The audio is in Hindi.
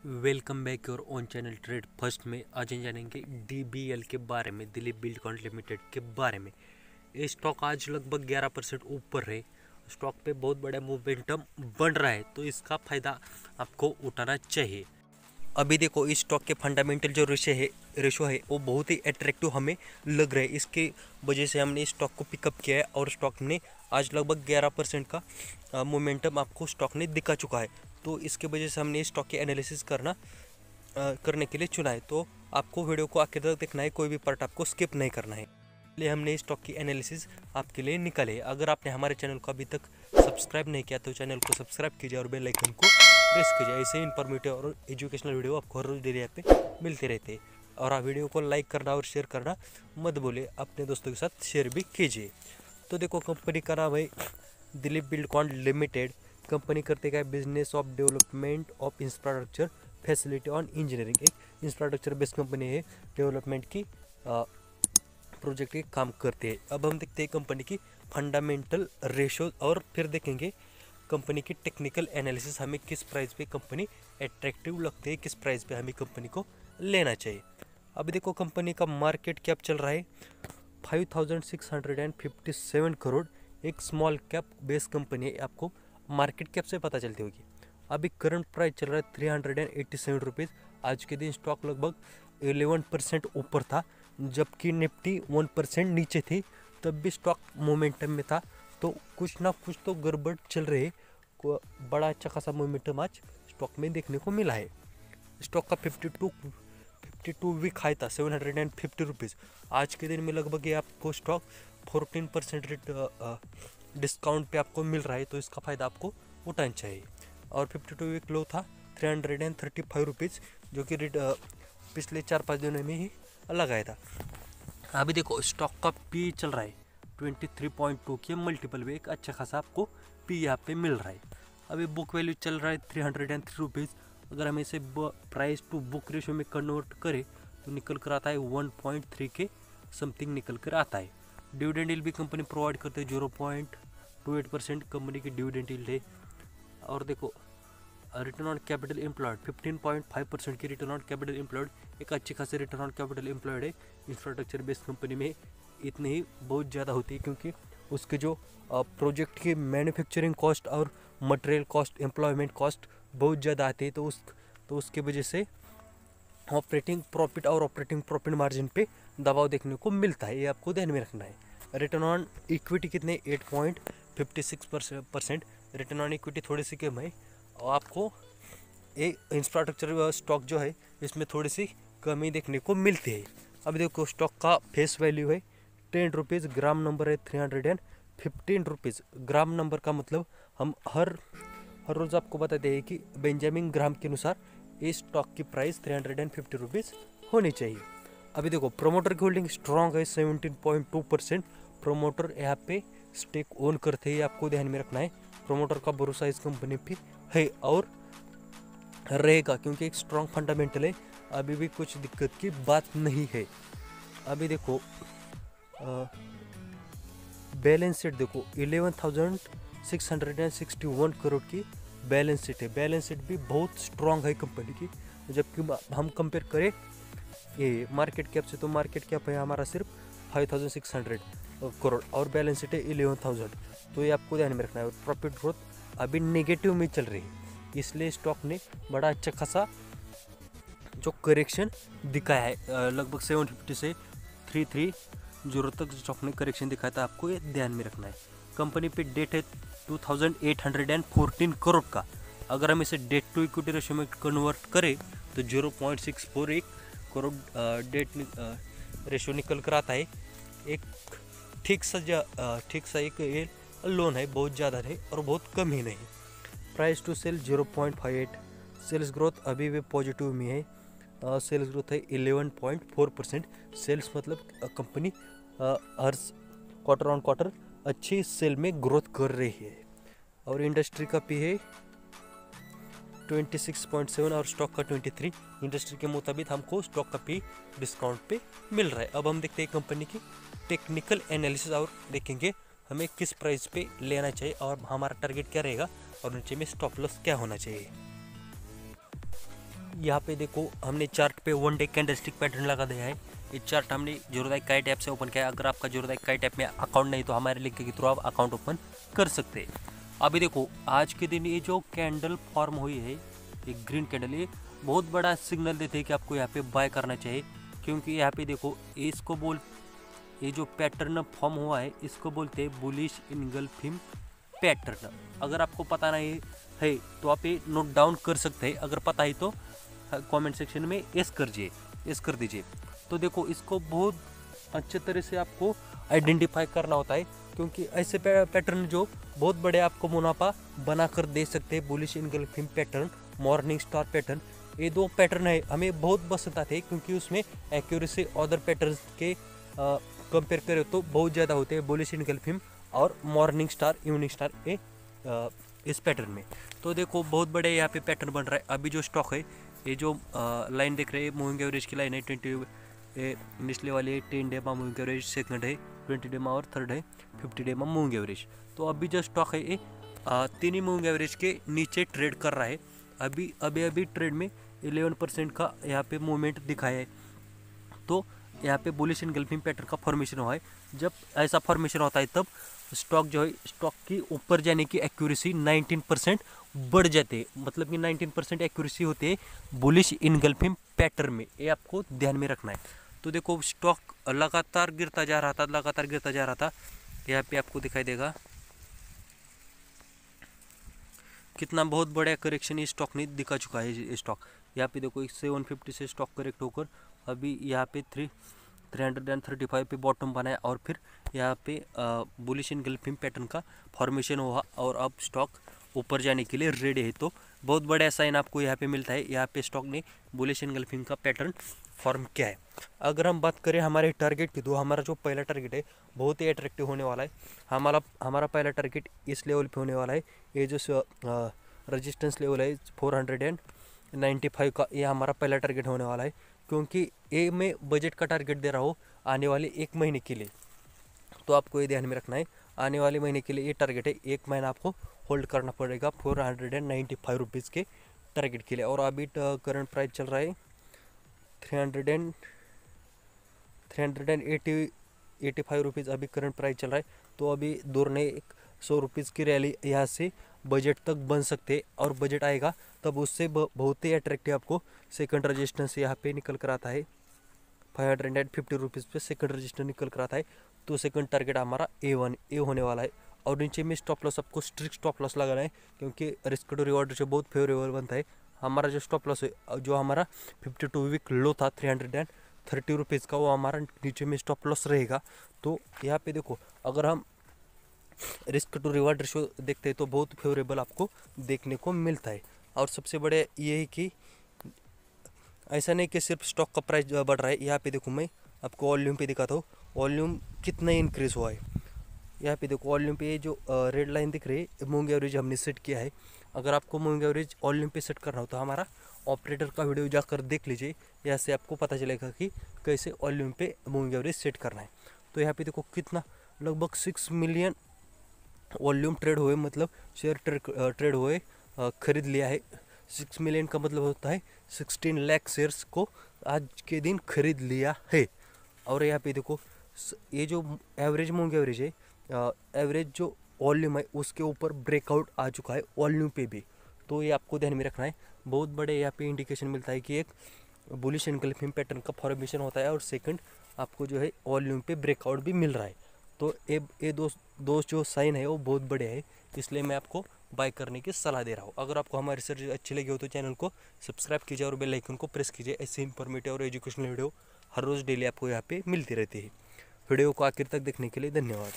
Welcome back your on channel trade first में आज हम जानेंगे DBL के बारे में, दिलीप बिल्डकॉन लिमिटेड के बारे में। ये स्टॉक आज लगभग 11% ऊपर है। स्टॉक पे बहुत बड़ा मोमेंटम बन रहा है, तो इसका फ़ायदा आपको उठाना चाहिए। अभी देखो इस स्टॉक के फंडामेंटल जो रेशो है वो बहुत ही अट्रैक्टिव हमें लग रहा है। इसके वजह से हमने इस स्टॉक को पिकअप किया है और स्टॉक ने आज लगभग 11% का मोमेंटम आपको स्टॉक ने दिखा चुका है। तो इसके वजह से हमने स्टॉक की एनालिसिस करने के लिए चुना है। तो आपको वीडियो को आखिर तक देखना है, कोई भी पार्ट आपको स्किप नहीं करना है। इसलिए हमने स्टॉक की एनालिसिस आपके लिए निकाले। अगर आपने हमारे चैनल को अभी तक सब्सक्राइब नहीं किया तो चैनल को सब्सक्राइब कीजिए और बेल आइकन को प्रेस कीजिए। ऐसे इन्फॉर्मेटिव और एजुकेशनल वीडियो आपको हर रोज डेली पे मिलते रहते हैं। और आप वीडियो को लाइक करना और शेयर करना मत भूलिए, अपने दोस्तों के साथ शेयर भी कीजिए। तो देखो कंपनी का नाम है दिलीप बिल्डकॉन लिमिटेड। कंपनी करते क्या business of development of infrastructure facility on engineering. एक इंफ्रास्ट्रक्चर बेस्ड कंपनी है, डेवलपमेंट की प्रोजेक्ट के काम करते हैं। अब हम देखते हैं कंपनी की फंडामेंटल रेशो और फिर देखेंगे कंपनी की टेक्निकल एनालिसिस, हमें किस प्राइस पे कंपनी अट्रैक्टिव लगती है, किस प्राइस पे हमें कंपनी को लेना चाहिए। अभी देखो कंपनी का मार्केट कैप चल रहा है 5657 करोड़। एक स्मॉल कैप बेस कंपनी है, आपको मार्केट कैप से पता चलती होगी। अभी करंट प्राइस चल रहा है 387 रुपीज़। आज के दिन स्टॉक लगभग 11% ऊपर था, जबकि निफ्टी 1% नीचे थी। तब भी स्टॉक मोमेंटम में था, तो कुछ ना कुछ तो गड़बड़ चल रही है। बड़ा अच्छा खासा मोमेंटम आज स्टॉक में देखने को मिला है। स्टॉक का 52 वीक हाई था 750 रुपीज़। आज के दिन में लगभग ये आपको स्टॉक 14% डिस्काउंट पे आपको मिल रहा है, तो इसका फ़ायदा आपको उठाना चाहिए। और 52 वीक लो था 335 रुपीज़, जो कि पिछले 4-5 दिनों में ही लगाया था। अभी देखो स्टॉक का पी चल रहा है 23.2 के मल्टीपल में, एक अच्छा खासा आपको पी यहाँ पे मिल रहा है। अभी बुक वैल्यू चल रहा है 303 रुपीज़। अगर हम इसे प्राइस टू बुक रेशो में कन्वर्ट करें तो निकल कर आता है 1.3 के समथिंग निकल कर आता है। डिविडेंड यील्ड भी कंपनी प्रोवाइड करते हैं 0.28% कंपनी की डिविडेंड यील्ड है। और देखो रिटर्न ऑन कैपिटल एम्प्लॉयड 15.5% की रिटर्न ऑन कैपिटल एम्प्लॉयड, एक अच्छी खासी रिटर्न ऑन कैपिटल एम्प्लॉयड है। इंफ्रास्ट्रक्चर बेस्ड कंपनी में इतनी ही बहुत ज़्यादा होती है, क्योंकि उसके जो प्रोजेक्ट की मैन्युफैक्चरिंग कॉस्ट और मटेरियल कॉस्ट, एम्प्लॉयमेंट कॉस्ट बहुत ज़्यादा आती है। तो उसके वजह से ऑपरेटिंग प्रॉफिट और ऑपरेटिंग प्रॉफिट मार्जिन पे दबाव देखने को मिलता है, ये आपको ध्यान में रखना है। रिटर्न ऑन इक्विटी कितने 8.56%। रिटर्न ऑन इक्विटी थोड़ी सी कम है, और आपको एक इंफ्रास्ट्रक्चर स्टॉक जो है इसमें थोड़ी सी कमी देखने को मिलती है। अब देखो स्टॉक का फेस वैल्यू है 10 रुपीज़, ग्राम नंबर है 315 रुपीज़। ग्राम नंबर का मतलब हम हर रोज़ आपको बताते हैं कि बेंजामिन ग्राम के अनुसार इस स्टॉक की प्राइस 350 रुपीज़ होनी चाहिए। अभी देखो प्रोमोटर की होल्डिंग स्ट्रॉन्ग है 17.2%। प्रोमोटर यहाँ पे स्टेक ओन करते हैं, आपको ध्यान में रखना है। प्रोमोटर का भरोसा इस कंपनी पे है और रहेगा, क्योंकि एक स्ट्रॉन्ग फंडामेंटल है, अभी भी कुछ दिक्कत की बात नहीं है। अभी देखो बैलेंस शीट देखो 11,661 करोड़ की बैलेंस शीट है। बैलेंस शीट भी बहुत स्ट्रॉन्ग है कंपनी की, जबकि हम कंपेयर करें ये मार्केट कैप से, तो मार्केट कैप है हमारा सिर्फ 5,600 करोड़ और बैलेंस शीट है 11,000। तो ये आपको ध्यान में रखना है। और प्रॉफिट ग्रोथ अभी नेगेटिव में चल रही है, इसलिए स्टॉक ने बड़ा अच्छा खासा जो करेक्शन दिखाया है, लगभग 750 से 330 तक स्टॉक ने करेक्शन दिखाया था, आपको ये ध्यान में रखना है। कंपनी पे डेट है 2,814 करोड़ का। अगर हम इसे डेट टू इक्विटी रेशियो में कन्वर्ट करें तो 0.641 करोड़ डेट रेशियो निकल कर आता है। एक ठीक सा एक लोन है, बहुत ज़्यादा नहीं और बहुत कम ही नहीं। Price to sale 0.58। Sales growth अभी भी पॉजिटिव में है, सेल्स ग्रोथ है 11.4%। सेल्स मतलब company her quarter on quarter अच्छी सेल में ग्रोथ कर रही है। और इंडस्ट्री का पी है 26.7 और स्टॉक का 23। इंडस्ट्री के मुताबिक हमको स्टॉक का पी डिस्काउंट पे मिल रहा है। अब हम देखते हैं कंपनी की टेक्निकल एनालिसिस और देखेंगे हमें किस प्राइस पे लेना चाहिए और हमारा टारगेट क्या रहेगा और नीचे में स्टॉप लॉस क्या होना चाहिए। यहाँ पे देखो हमने चार्ट पे 1 डे कैंडलस्टिक पैटर्न लगा दिया है। ये चार्ट हमने जोरोदाई काइट ऐप से ओपन किया है। अगर आपका जोरोदाई काइट ऐप में अकाउंट नहीं तो हमारे लिंक के थ्रू आप अकाउंट ओपन कर सकते हैं। अभी देखो आज के दिन ये जो कैंडल फॉर्म हुई है, एक ग्रीन कैंडल, ये बहुत बड़ा सिग्नल देते हैं कि आपको यहाँ पे बाय करना चाहिए, क्योंकि यहाँ पे देखो इसको ये जो पैटर्न फॉर्म हुआ है इसको बोलते हैं बुलिश इनगल्फिंग पैटर्न। अगर आपको पता नहीं है तो आप ये नोट डाउन कर सकते हैं, अगर पता है तो कमेंट सेक्शन में एस कर दीजिए। तो देखो इसको बहुत अच्छे तरह से आपको आइडेंटिफाई करना होता है, क्योंकि ऐसे पैटर्न जो बहुत बड़े आपको मुनाफा बना कर दे सकते हैं। Bullish engulfing pattern, morning star pattern, ये दो पैटर्न है हमें बहुत पसंद आते हैं, क्योंकि उसमें एक्यूरेसी अदर पैटर्न के कंपेयर करें तो बहुत ज़्यादा होते हैं, बुलिश इनगल्फिंग और मॉर्निंग स्टार, इवनिंग स्टार इस पैटर्न में। तो देखो बहुत बड़े यहाँ पे पैटर्न बन रहा है। अभी जो स्टॉक है, ये जो लाइन देख रहे हैं मूविंग एवरेज की लाइन है, 20 निचले वाली है 10 डे में मूविंग एवरेज, सेकंड है 20 डे में और थर्ड है 50 डे में मूविंग एवरेज। तो अभी जो स्टॉक है ये 3 ही मूविंग एवरेज के नीचे ट्रेड कर रहा है। अभी ट्रेड में 11% का यहाँ पे मूवमेंट दिखाया है। तो यहाँ पे बुलिश इनगल्फिंग पैटर्न का फॉर्मेशन हुआ है। जब ऐसा फॉर्मेशन होता है तब स्टॉक जो है, स्टॉक की ऊपर जाने की एक्यूरेसी 19% बढ़ जाते हैं, मतलब कि 19% एक्यूरेसी होती है बुलिश इनगल्फिंग पैटर्न में, ये आपको ध्यान में रखना है। तो देखो स्टॉक लगातार गिरता जा रहा था, यहाँ पे आपको दिखाई देगा कितना बहुत बड़ा करेक्शन ये स्टॉक ने दिखा चुका है। ये स्टॉक यहाँ पे देखो 750 से स्टॉक करेक्ट होकर अभी यहाँ पे 335 पे बॉटम बनाया, और फिर यहाँ पे बुलिश इनगल्फिंग पैटर्न का फॉर्मेशन हुआ और अब स्टॉक ऊपर जाने के लिए रेडी है। तो बहुत बड़ा साइन आपको यहाँ पे मिलता है, यहाँ पे स्टॉक ने बुलिश इनगल्फिंग का पैटर्न फॉर्म किया है। अगर हम बात करें हमारे टारगेट की, तो हमारा जो पहला टारगेट है बहुत ही अट्रैक्टिव होने वाला है। हमारा पहला टारगेट इस लेवल पे होने वाला है। ये जो रेजिस्टेंस लेवल है 495 का, ये हमारा पहला टारगेट होने वाला है, क्योंकि ये मैं बजट का टारगेट दे रहा हूँ आने वाले 1 महीने के लिए। तो आपको ये ध्यान में रखना है, आने वाले महीने के लिए ये टारगेट है, 1 महीना आपको होल्ड करना पड़ेगा 495 रुपीज़ के टारगेट के लिए। और अभी करंट प्राइस चल रहा है 385 रुपीज़ अभी करंट प्राइस चल रहा है। तो अभी दौड़ने 100 रुपीज़ की रैली यहाँ से बजट तक बन सकते हैं, और बजट आएगा तब उससे बहुत ही अट्रैक्टिव आपको सेकंड रजिस्टेंस यहाँ पे निकल कर आता है 550 रुपीज़ पे सेकंड रजिस्टर निकल कर आता है। तो सेकंड टारगेट हमारा A होने वाला है। और नीचे में स्टॉप लॉस आपको स्ट्रिक्ट स्टॉप लॉस लगाना है, क्योंकि रिस्क टू रिवॉर्ड से बहुत फेवरेबल बनता है। हमारा जो स्टॉप लॉस है, जो हमारा 52 वीक लो था 330 रुपीज़ का, वो हमारा नीचे में स्टॉप लॉस रहेगा। तो यहाँ पे देखो अगर हम रिस्क टू रिवार्ड रेशो देखते हैं तो बहुत फेवरेबल आपको देखने को मिलता है। और सबसे बड़े ये है कि ऐसा नहीं कि सिर्फ स्टॉक का प्राइस बढ़ रहा है। यहाँ पे देखो मैं आपको वॉल्यूम पे दिखाता हूँ, वॉल्यूम कितना इंक्रीज हुआ है। यहाँ पे देखो वॉल्यूम पे जो रेड लाइन दिख रही है, मूविंग एवरेज हमने सेट किया है। अगर आपको मूविंग एवरेज वॉल्यूम पे सेट करना हो तो हमारा ऑपरेटर का वीडियो जाकर देख लीजिए, यहाँ से आपको पता चलेगा कि कैसे वॉल्यूम पे मूविंग एवरेज सेट करना है। तो यहाँ पे देखो कितना, लगभग 6 मिलियन वॉल्यूम ट्रेड हुए, मतलब शेयर ट्रेड हुए, खरीद लिया है। 6 मिलियन का मतलब होता है 16 लाख शेयर्स को आज के दिन खरीद लिया है। और यहाँ पे देखो ये जो एवरेज मूविंग एवरेज है, एवरेज जो वॉल्यूम है उसके ऊपर ब्रेकआउट आ चुका है वॉल्यूम पे भी। तो ये आपको ध्यान में रखना है। बहुत बड़े यहाँ पे इंडिकेशन मिलता है कि एक बुलिश इनगल्फिंग पैटर्न का फॉर्मेशन होता है, और सेकंड आपको जो है वॉल्यूम पे ब्रेकआउट भी मिल रहा है। तो ये दो जो साइन है वो बहुत बड़े हैं, इसलिए मैं आपको बाय करने की सलाह दे रहा हूँ। अगर आपको हमारी रिसर्च अच्छी लगी हो तो चैनल को सब्सक्राइब कीजिए और बेल आइकन को प्रेस कीजिए। ऐसे इंफॉर्मेटिव और एजुकेशनल वीडियो हर रोज़ डेली आपको यहाँ पे मिलती रहती है। वीडियो को आखिर तक देखने के लिए धन्यवाद।